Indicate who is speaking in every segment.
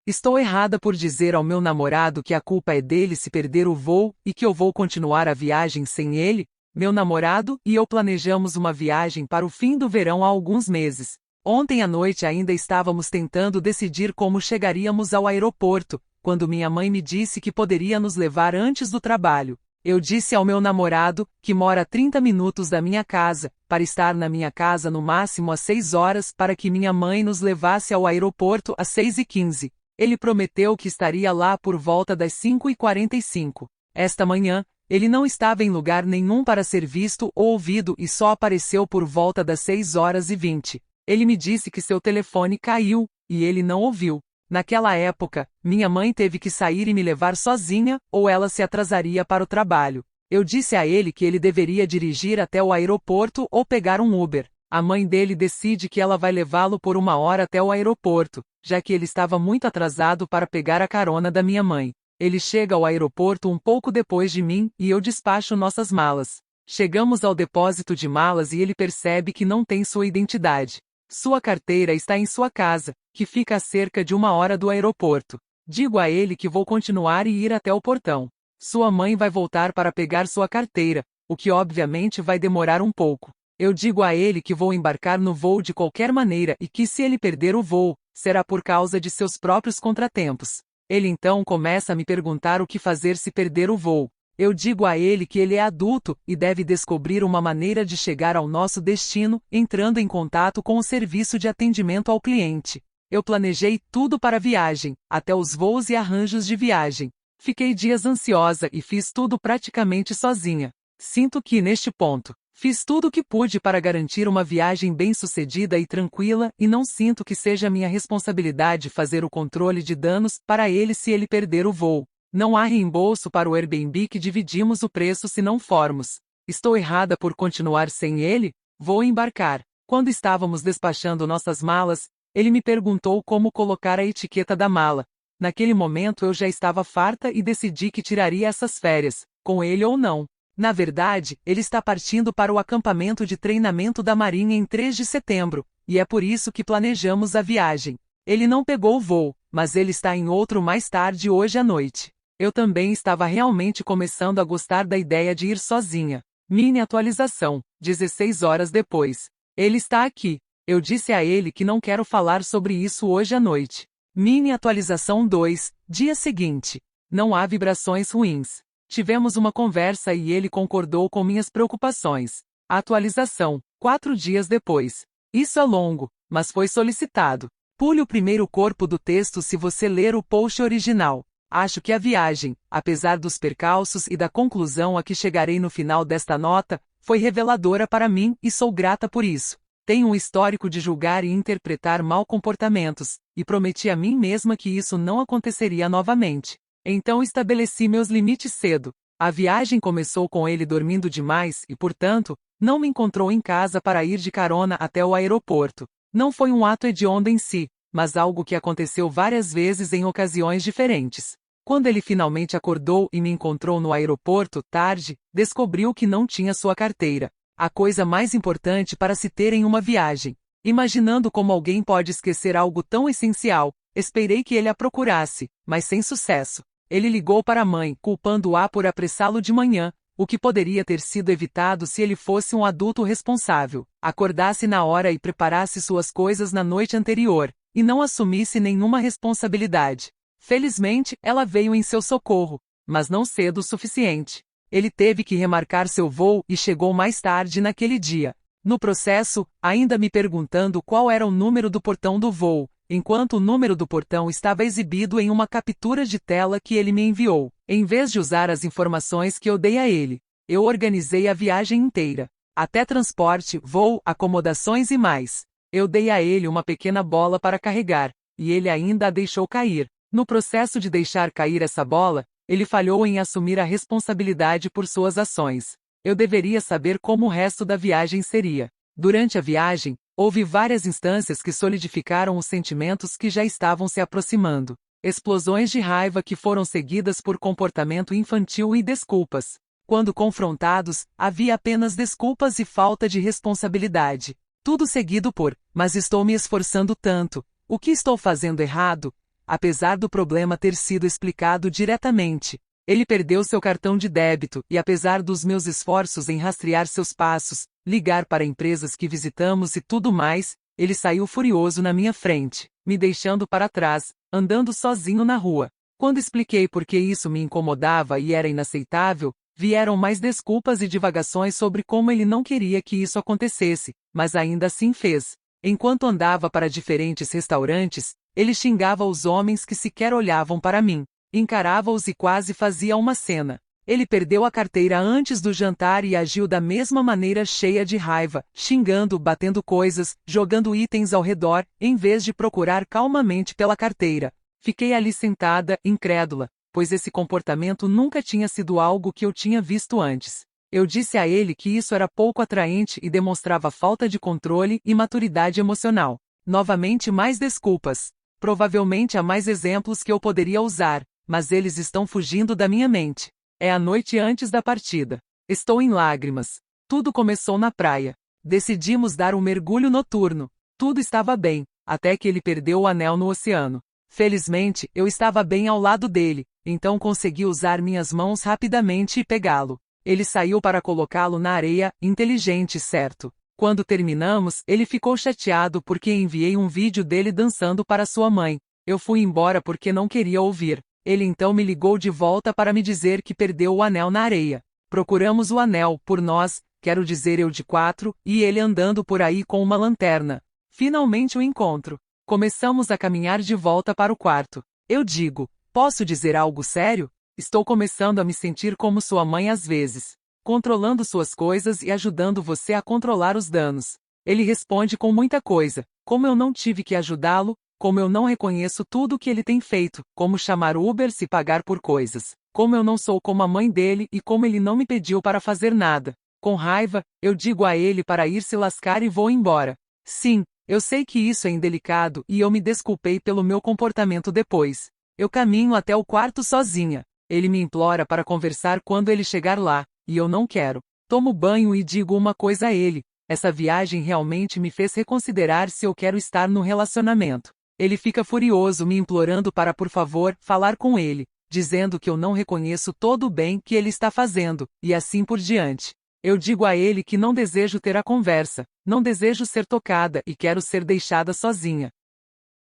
Speaker 1: Estou errada por dizer ao meu namorado que a culpa é dele se perder o voo e que eu vou continuar a viagem sem ele? Meu namorado e eu planejamos uma viagem para o fim do verão há alguns meses. Ontem à noite ainda estávamos tentando decidir como chegaríamos ao aeroporto, quando minha mãe me disse que poderia nos levar antes do trabalho. Eu disse ao meu namorado, que mora a 30 minutos da minha casa, para estar na minha casa no máximo às 6 horas para que minha mãe nos levasse ao aeroporto às 6h15. Ele prometeu que estaria lá por volta das 5h45. Esta manhã, ele não estava em lugar nenhum para ser visto ou ouvido e só apareceu por volta das 6h20. Ele me disse que seu telefone caiu, e ele não ouviu. Naquela época, minha mãe teve que sair e me levar sozinha, ou ela se atrasaria para o trabalho. Eu disse a ele que ele deveria dirigir até o aeroporto ou pegar um Uber. A mãe dele decide que ela vai levá-lo por 1 hora até o aeroporto, já que ele estava muito atrasado para pegar a carona da minha mãe. Ele chega ao aeroporto um pouco depois de mim e eu despacho nossas malas. Chegamos ao depósito de malas e ele percebe que não tem sua identidade. Sua carteira está em sua casa, que fica a cerca de 1 hora do aeroporto. Digo a ele que vou continuar e ir até o portão. Sua mãe vai voltar para pegar sua carteira, o que obviamente vai demorar um pouco. Eu digo a ele que vou embarcar no voo de qualquer maneira e que se ele perder o voo, será por causa de seus próprios contratempos. Ele então começa a me perguntar o que fazer se perder o voo. Eu digo a ele que ele é adulto e deve descobrir uma maneira de chegar ao nosso destino, entrando em contato com o serviço de atendimento ao cliente. Eu planejei tudo para a viagem, até os voos e arranjos de viagem. Fiquei dias ansiosa e fiz tudo praticamente sozinha. Sinto que, neste ponto, fiz tudo o que pude para garantir uma viagem bem-sucedida e tranquila e não sinto que seja minha responsabilidade fazer o controle de danos para ele se ele perder o voo. Não há reembolso para o Airbnb que dividimos o preço se não formos. Estou errada por continuar sem ele? Vou embarcar. Quando estávamos despachando nossas malas, ele me perguntou como colocar a etiqueta da mala. Naquele momento eu já estava farta e decidi que tiraria essas férias, com ele ou não. Na verdade, ele está partindo para o acampamento de treinamento da Marinha em 3 de setembro, e é por isso que planejamos a viagem. Ele não pegou o voo, mas ele está em outro mais tarde hoje à noite. Eu também estava realmente começando a gostar da ideia de ir sozinha. Mini atualização, 16 horas depois. Ele está aqui. Eu disse a ele que não quero falar sobre isso hoje à noite. Mini atualização 2, dia seguinte. Não há vibrações ruins. Tivemos uma conversa e ele concordou com minhas preocupações. Atualização, 4 dias depois. Isso é longo, mas foi solicitado. Pule o primeiro corpo do texto se você ler o post original. Acho que a viagem, apesar dos percalços e da conclusão a que chegarei no final desta nota, foi reveladora para mim e sou grata por isso. Tenho um histórico de julgar e interpretar mal comportamentos, e prometi a mim mesma que isso não aconteceria novamente. Então estabeleci meus limites cedo. A viagem começou com ele dormindo demais e, portanto, não me encontrou em casa para ir de carona até o aeroporto. Não foi um ato hediondo em si, mas algo que aconteceu várias vezes em ocasiões diferentes. Quando ele finalmente acordou e me encontrou no aeroporto, tarde, descobriu que não tinha sua carteira. A coisa mais importante para se ter em uma viagem. Imaginando como alguém pode esquecer algo tão essencial, esperei que ele a procurasse, mas sem sucesso. Ele ligou para a mãe, culpando-a por apressá-lo de manhã, o que poderia ter sido evitado se ele fosse um adulto responsável, acordasse na hora e preparasse suas coisas na noite anterior, e não assumisse nenhuma responsabilidade. Felizmente, ela veio em seu socorro, mas não cedo o suficiente. Ele teve que remarcar seu voo e chegou mais tarde naquele dia. No processo, ainda me perguntando qual era o número do portão do voo, enquanto o número do portão estava exibido em uma captura de tela que ele me enviou. Em vez de usar as informações que eu dei a ele, eu organizei a viagem inteira. Até transporte, voo, acomodações e mais. Eu dei a ele uma pequena bola para carregar, e ele ainda a deixou cair. No processo de deixar cair essa bola, ele falhou em assumir a responsabilidade por suas ações. Eu deveria saber como o resto da viagem seria. Durante a viagem, houve várias instâncias que solidificaram os sentimentos que já estavam se aproximando. Explosões de raiva que foram seguidas por comportamento infantil e desculpas. Quando confrontados, havia apenas desculpas e falta de responsabilidade. Tudo seguido por, mas estou me esforçando tanto. O que estou fazendo errado? apesar do problema ter sido explicado diretamente. Ele perdeu seu cartão de débito e, apesar dos meus esforços em rastrear seus passos, ligar para empresas que visitamos e tudo mais, ele saiu furioso na minha frente, me deixando para trás, andando sozinho na rua. Quando expliquei por que isso me incomodava e era inaceitável, vieram mais desculpas e divagações sobre como ele não queria que isso acontecesse, mas ainda assim fez. Enquanto andava para diferentes restaurantes, ele xingava os homens que sequer olhavam para mim. Encarava-os e quase fazia uma cena. Ele perdeu a carteira antes do jantar e agiu da mesma maneira, cheia de raiva, xingando, batendo coisas, jogando itens ao redor, em vez de procurar calmamente pela carteira. Fiquei ali sentada, incrédula, pois esse comportamento nunca tinha sido algo que eu tinha visto antes. Eu disse a ele que isso era pouco atraente e demonstrava falta de controle e maturidade emocional. Novamente mais desculpas. Provavelmente há mais exemplos que eu poderia usar, mas eles estão fugindo da minha mente. É a noite antes da partida. Estou em lágrimas. Tudo começou na praia. Decidimos dar um mergulho noturno. Tudo estava bem, até que ele perdeu o anel no oceano. Felizmente, eu estava bem ao lado dele, então consegui usar minhas mãos rapidamente e pegá-lo. Ele saiu para colocá-lo na areia, inteligente, certo? Quando terminamos, ele ficou chateado porque enviei um vídeo dele dançando para sua mãe. Eu fui embora porque não queria ouvir. Ele então me ligou de volta para me dizer que perdeu o anel na areia. Procuramos o anel, por nós, quero dizer eu de 4, e ele andando por aí com uma lanterna. Finalmente o encontro. Começamos a caminhar de volta para o quarto. Eu digo, posso dizer algo sério? Estou começando a me sentir como sua mãe às vezes, controlando suas coisas e ajudando você a controlar os danos. Ele responde com muita coisa, como eu não tive que ajudá-lo, como eu não reconheço tudo o que ele tem feito, como chamar Uber se pagar por coisas, como eu não sou como a mãe dele e como ele não me pediu para fazer nada. Com raiva, eu digo a ele para ir se lascar e vou embora. Sim, eu sei que isso é indelicado e eu me desculpei pelo meu comportamento depois. Eu caminho até o quarto sozinha. Ele me implora para conversar quando ele chegar lá, e eu não quero. Tomo banho e digo uma coisa a ele. Essa viagem realmente me fez reconsiderar se eu quero estar no relacionamento. Ele fica furioso me implorando para, por favor, falar com ele, dizendo que eu não reconheço todo o bem que ele está fazendo, e assim por diante. Eu digo a ele que não desejo ter a conversa, não desejo ser tocada e quero ser deixada sozinha.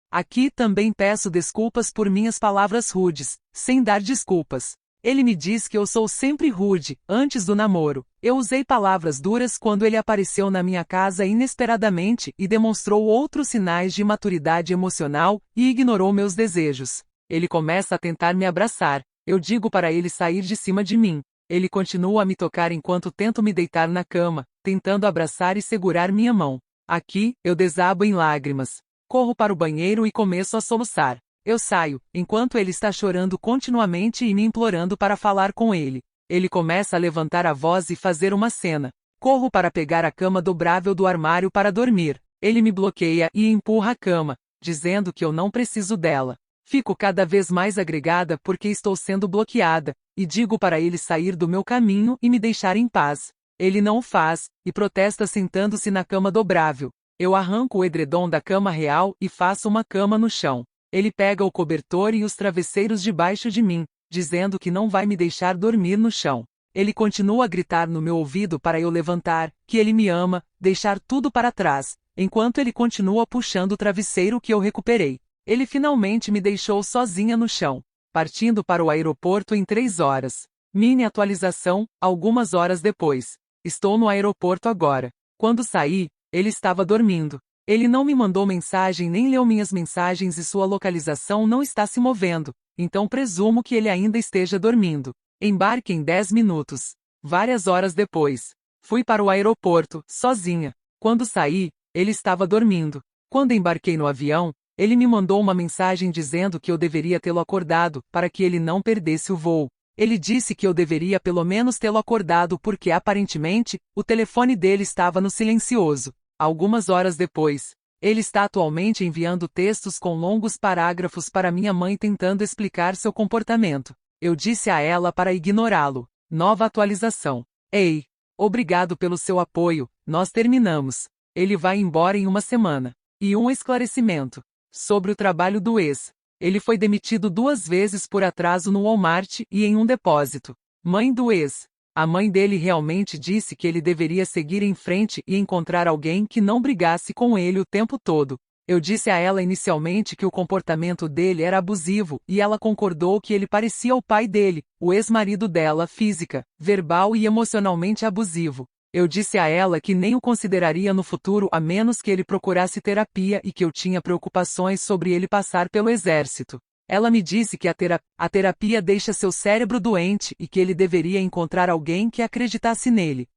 Speaker 1: Aqui também peço desculpas por minhas palavras rudes, sem dar desculpas. Ele me diz que eu sou sempre rude, antes do namoro. Eu usei palavras duras quando ele apareceu na minha casa inesperadamente e demonstrou outros sinais de maturidade emocional e ignorou meus desejos. Ele começa a tentar me abraçar. Eu digo para ele sair de cima de mim. Ele continua a me tocar enquanto tento me deitar na cama, tentando abraçar e segurar minha mão. Aqui, eu desabo em lágrimas. Corro para o banheiro e começo a soluçar. Eu saio, enquanto ele está chorando continuamente e me implorando para falar com ele. Ele começa a levantar a voz e fazer uma cena. Corro para pegar a cama dobrável do armário para dormir. Ele me bloqueia e empurra a cama, dizendo que eu não preciso dela. Fico cada vez mais agregada porque estou sendo bloqueada, e digo para ele sair do meu caminho e me deixar em paz. Ele não o faz, e protesta sentando-se na cama dobrável. Eu arranco o edredom da cama real e faço uma cama no chão. Ele pega o cobertor e os travesseiros debaixo de mim, dizendo que não vai me deixar dormir no chão. Ele continua a gritar no meu ouvido para eu levantar, que ele me ama, deixar tudo para trás, enquanto ele continua puxando o travesseiro que eu recuperei. Ele finalmente me deixou sozinha no chão, partindo para o aeroporto em 3 horas. Mini atualização, algumas horas depois. Estou no aeroporto agora. Quando saí, ele estava dormindo. Ele não me mandou mensagem nem leu minhas mensagens e sua localização não está se movendo, então presumo que ele ainda esteja dormindo. Embarque em 10 minutos. Várias horas depois. Fui para o aeroporto, sozinha. Quando saí, ele estava dormindo. Quando embarquei no avião, ele me mandou uma mensagem dizendo que eu deveria tê-lo acordado, para que ele não perdesse o voo. Ele disse que eu deveria pelo menos tê-lo acordado porque aparentemente, o telefone dele estava no silencioso. Algumas horas depois, ele está atualmente enviando textos com longos parágrafos para minha mãe tentando explicar seu comportamento. Eu disse a ela para ignorá-lo. Nova atualização. Ei, obrigado pelo seu apoio, nós terminamos. Ele vai embora em uma semana. E um esclarecimento. Sobre o trabalho do ex. Ele foi demitido 2 vezes por atraso no Walmart e em um depósito. Mãe do ex. A mãe dele realmente disse que ele deveria seguir em frente e encontrar alguém que não brigasse com ele o tempo todo. Eu disse a ela inicialmente que o comportamento dele era abusivo e ela concordou que ele parecia o pai dele, o ex-marido dela, física, verbal e emocionalmente abusivo. Eu disse a ela que nem o consideraria no futuro a menos que ele procurasse terapia e que eu tinha preocupações sobre ele passar pelo exército. Ela me disse que a terapia deixa seu cérebro doente e que ele deveria encontrar alguém que acreditasse nele.